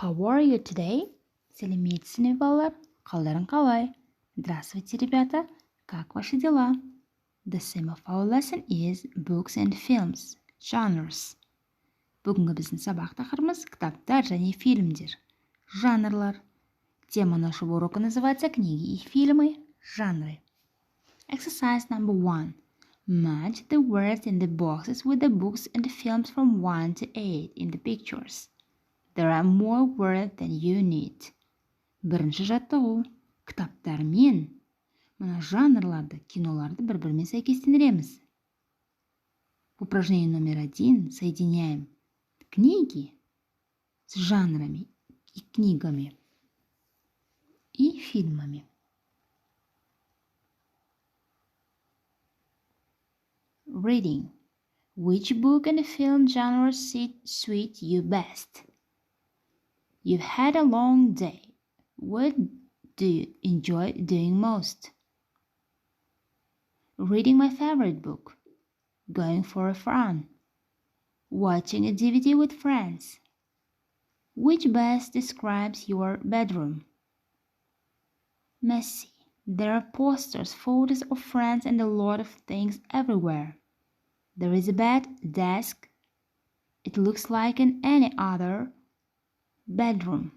How are you today? Сәлеметсің бе, балалар? Қалдарың қалай? Здравствуйте, ребята. Как ваши дела? The theme of our lesson is books and films, genres. Бүгінгі біздің сабақ тақырыбымыз кітаптар және фильмдер, жанрлар. Тема нашего урока называется «Книги и фильмы. Жанры». Exercise number 1. Match the words in the boxes with the books and films from 1 to 8 in the pictures. There are more words than you need. Бірінші жаттығу. Кітаптар мен мына жанрларды, киноларды бір-бірімен сәйкестендіреміз. Упражнение номер 1. Соединяем книги с жанрами и книгами и фильмами. Reading. Which book and film genre suit you best? You've had a long day. What do you enjoy doing most? Reading my favorite book. Going for a run. Watching a DVD with friends. Which best describes your bedroom? Messy. There are posters, photos of friends and a lot of things everywhere. There is a bed, a desk. It looks like any other bedroom.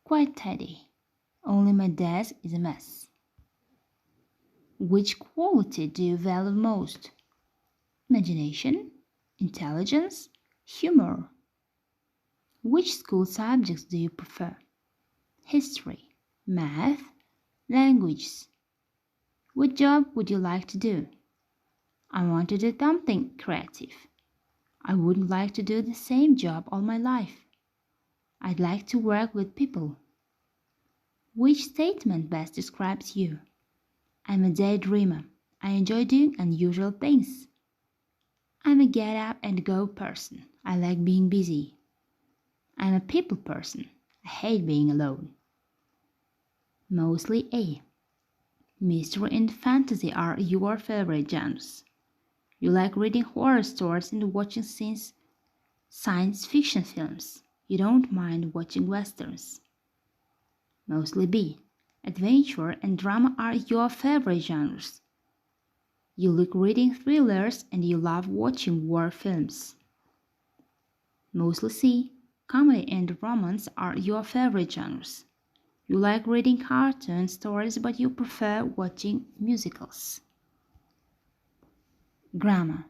Quite tidy. Only my desk is a mess. Which quality do you value most? Imagination, intelligence, humor. Which school subjects do you prefer? History, math, languages. What job would you like to do? I want to do something creative. I wouldn't like to do the same job all my life. I'd like to work with people. Which statement best describes you? I'm a daydreamer. I enjoy doing unusual things. I'm a get up and go person. I like being busy. I'm a people person. I hate being alone. Mostly A. Mystery and fantasy are your favorite genres. You like reading horror stories and watching science fiction films. You don't mind watching westerns. Mostly B. Adventure and drama are your favorite genres. You like reading thrillers and you love watching war films. Mostly C. Comedy and romance are your favorite genres. You like reading cartoon stories but you prefer watching musicals. Grammar.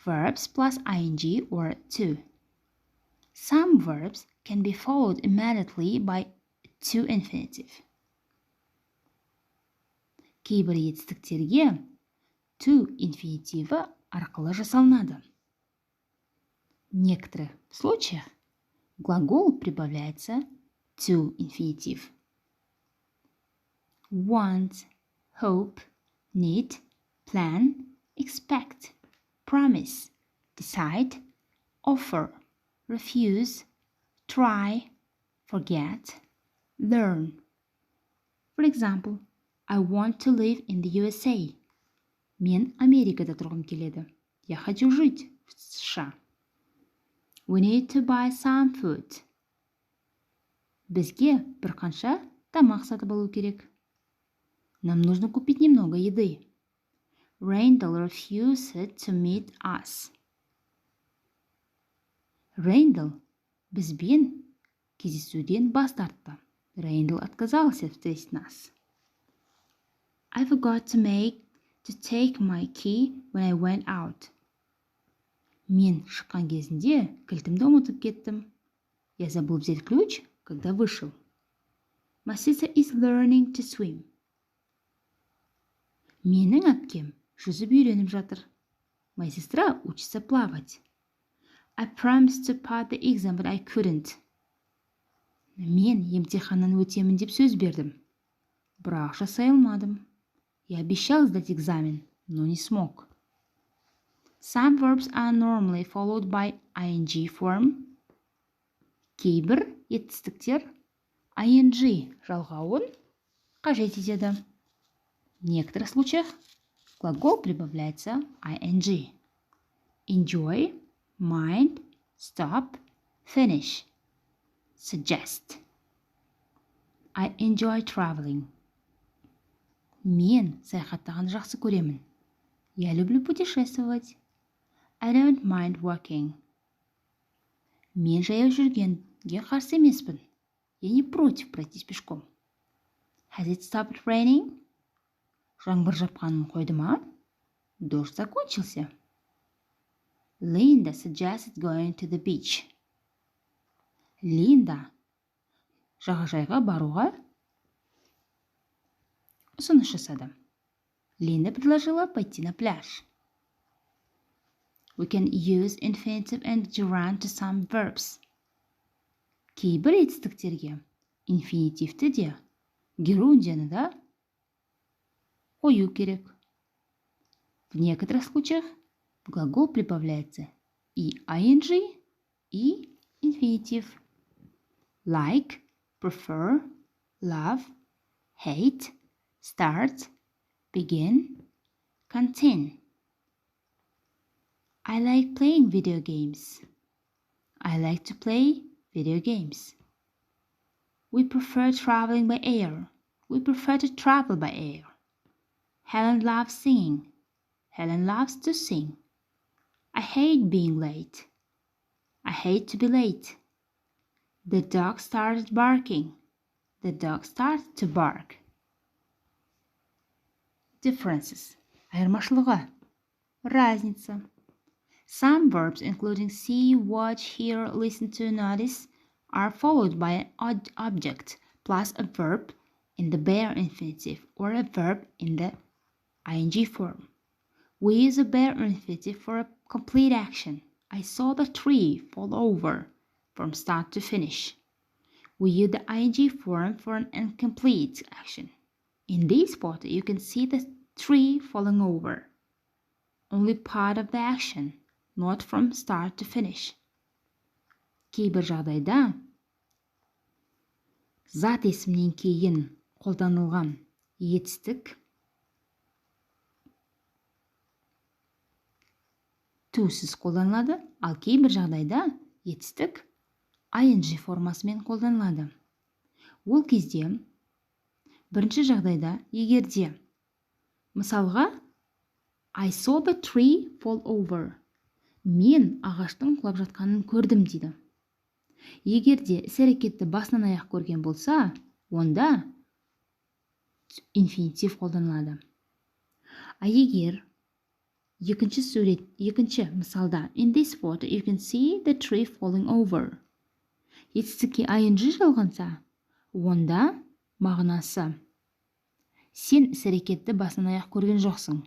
Verbs plus ing or to. Some verbs can be followed immediately by to infinitive. Кейбір етістіктерге to инфинитиві арқылы жасалынады. В некоторых случаях глагол прибавляется to инфинитив. Want, hope, need, plan, expect, promise, decide, offer, refuse, try, forget, learn. For example, I want to live in the USA. Мен Америкада тұрғым келеді. Я хочу жить в США. We need to buy some food. Бізге бір қанша тамақ сатып алу керек. Нам нужно купить немного еды. Randall refused to meet us. Randall бізбен кездесуден бас тартты. Randall отказался встретить нас. I forgot to take my key when I went out. Мен шыққан кезінде кілтімді ұмытып кеттім. Я забыл взять ключ, когда вышел. My sister is learning to swim. Менің әпкем жүзіп үйреніп жатыр. Моя сестра учится плавать. I promised to pass the exam, but I couldn't. Мен емтиханнан өтемін деп сөз бердім. Бірақ жасай алмадым. Я обещал сдать экзамен, но не смог. Some verbs are normally followed by ing form. Кейбір етістіктер ing жалғауын қажет етеді. В некоторых случаях глагол прибавляется ing. Enjoy, mind, stop, finish. Suggest. I enjoy traveling. Мен саяхаттағанды жақсы көремін. Я люблю путешествовать. I don't mind walking. Мен жаяу жүргенге қарсы емеспін. Я не против пройтись пешком. Has it stopped raining? Жаңбыр жапқанын қойды ма? Дождь закончился. Linda suggested going to the beach. Линда жағажайға баруға ұсыныс жасады. Линда предложила пойти на пляж. We can use infinitive and gerund to some verbs. Кейбір етістіктерге инфинитивті де, герундияны да қою керек. В некоторых случаях в глагол прибавляется и ing, и инфинитив. Like, prefer, love, hate, start, begin, continue. I like playing video games. I like to play video games. We prefer traveling by air. We prefer to travel by air. Helen loves singing. Helen loves to sing. I hate being late. I hate to be late. The dog started barking. The dog started to bark. Differences. Айырмашылығы. Разница. Some verbs, including see, watch, hear, listen to, notice, are followed by an odd object plus a verb in the bare infinitive or a verb in the ing form. We use a bare infinitive for a complete action. I saw the tree fall over from start to finish. We use the ing form for an incomplete action. In this photo, you can see the tree falling over. Only part of the action, not from start to finish. Кейбір жағдайда зат есімнен кейін қолданылған етістік тусіз қолданылады, ал кейбір жағдайда етістік ing формасымен қолданылады. Ол кезде бірінші жағдайда егерде мысалға I saw the tree fall over. Мен ағаштың құлап жатқанын көрдім дейді. Егерде іс-әрекетті басынан аяқ көрген болса, онда инфинитив қолданылады. А егер екінші мысалда in this photo you can see the tree falling over. Етістікке ing жалғанса, онда мағынасы сен іс-әрекетті басынан аяқ көрген жоқсың.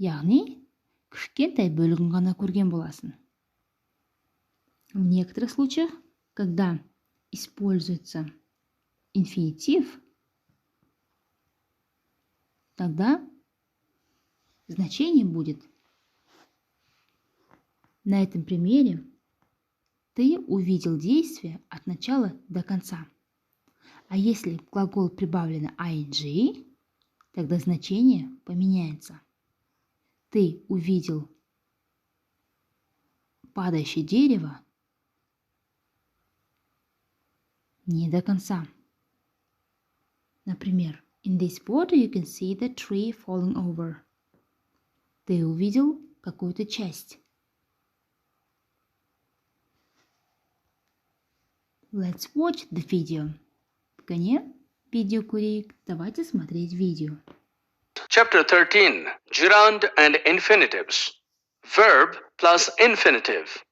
Яғни кішкентай бөлігін ғана көрген боласың. В некоторых случаях, когда используется инфинитив, тогда значение будет на этом примере ты увидел действие от начала до конца. А если в глагол прибавлено ing, тогда значение поменяется. Ты увидел падающее дерево не до конца. Например, in this photo you can see the tree falling over. Ты увидел какую-то часть. Let's watch the video. Пока видео көрейік. Давайте смотреть видео. Chapter 13. Gerund and Infinitives. Verb plus infinitive.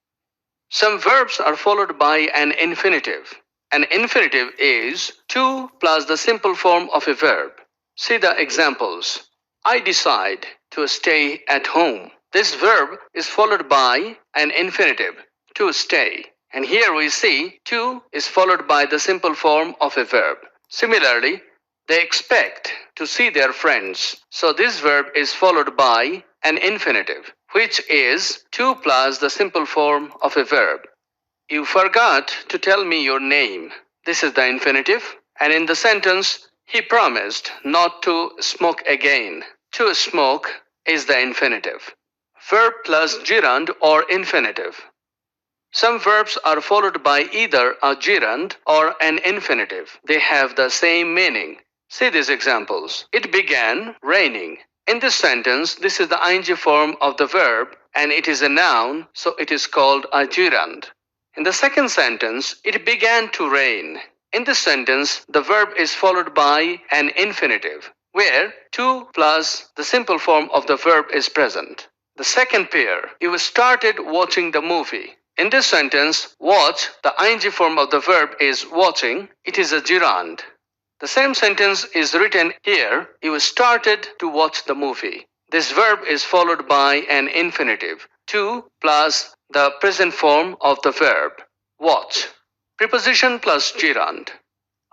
Some verbs are followed by an infinitive. An infinitive is to plus the simple form of a verb. See the examples. I decide to stay at home. This verb is followed by an infinitive, to stay. And here we see to is followed by the simple form of a verb. Similarly, they expect to see their friends. So this verb is followed by an infinitive, which is to plus the simple form of a verb. You forgot to tell me your name. This is the infinitive. And in the sentence, he promised not to smoke again. To smoke is the infinitive. Verb plus gerund or infinitive. Some verbs are followed by either a gerund or an infinitive. They have the same meaning. See these examples. It began raining. In this sentence, this is the ing form of the verb and it is a noun, so it is called a gerund. In the second sentence, it began to rain. In this sentence, the verb is followed by an infinitive, where to plus the simple form of the verb is present. The second pair, you started watching the movie. In this sentence, watch, the ing form of the verb is watching. It is a gerund. The same sentence is written here. You started to watch the movie. This verb is followed by an infinitive, to plus the present form of the verb, watch. Preposition plus gerund.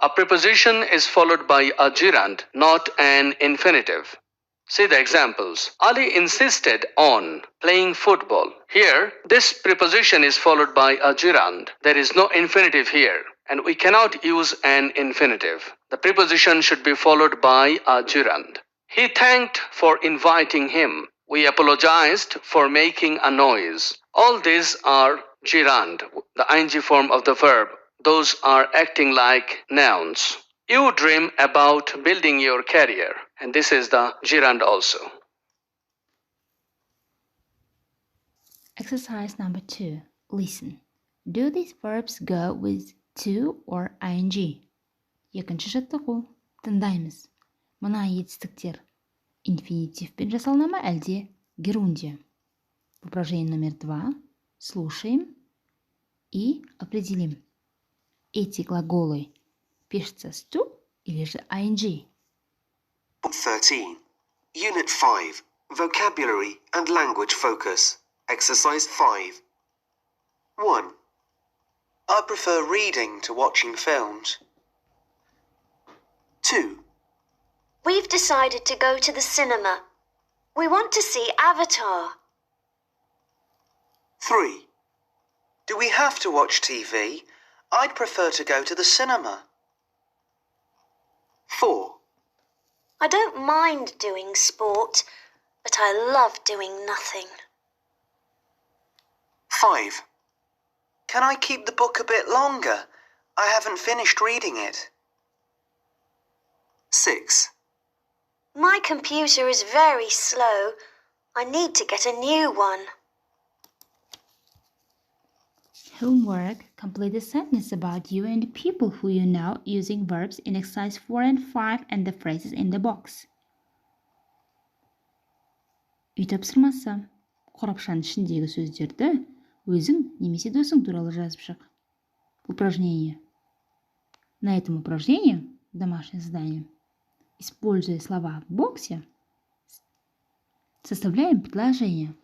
A preposition is followed by a gerund, not an infinitive. See the examples. Ali insisted on playing football. Here, this preposition is followed by a gerund. There is no infinitive here, and we cannot use an infinitive. The preposition should be followed by a gerund. He thanked for inviting him. We apologized for making a noise. All these are gerund, the ing form of the verb. Those are acting like nouns. You dream about building your career, and this is the gerund also. Exercise number 2. Listen. Do these verbs go with to or ing? Екінші жаттығу. Тыңдаймыз. Мына етістіктер инфинитивпен жасалына ма әлде герунде? Упражнение номер 2. Слушаем и определим. Эти глаголы пишется с to или же ing? 13. Unit 5. Vocabulary and Language Focus. Exercise 5. 1. I prefer reading to watching films. 2. We've decided to go to the cinema. We want to see Avatar. 3. Do we have to watch TV? I'd prefer to go to the cinema. 4. I don't mind doing sport, but I love doing nothing. 5. Can I keep the book a bit longer? I haven't finished reading it. 6. My computer is very slow. I need to get a new one. Homework. Complete a sentence about you and the people who you know using verbs in exercise 4 and 5 and the phrases in the box. Үй тапсырмасы. Қорапшаның ішіндегі сөздерді өзің немесе досың туралы жазып шық. Упражнение. На этом упражнении, домашнее задание, используя слова в боксе, составляем предложение.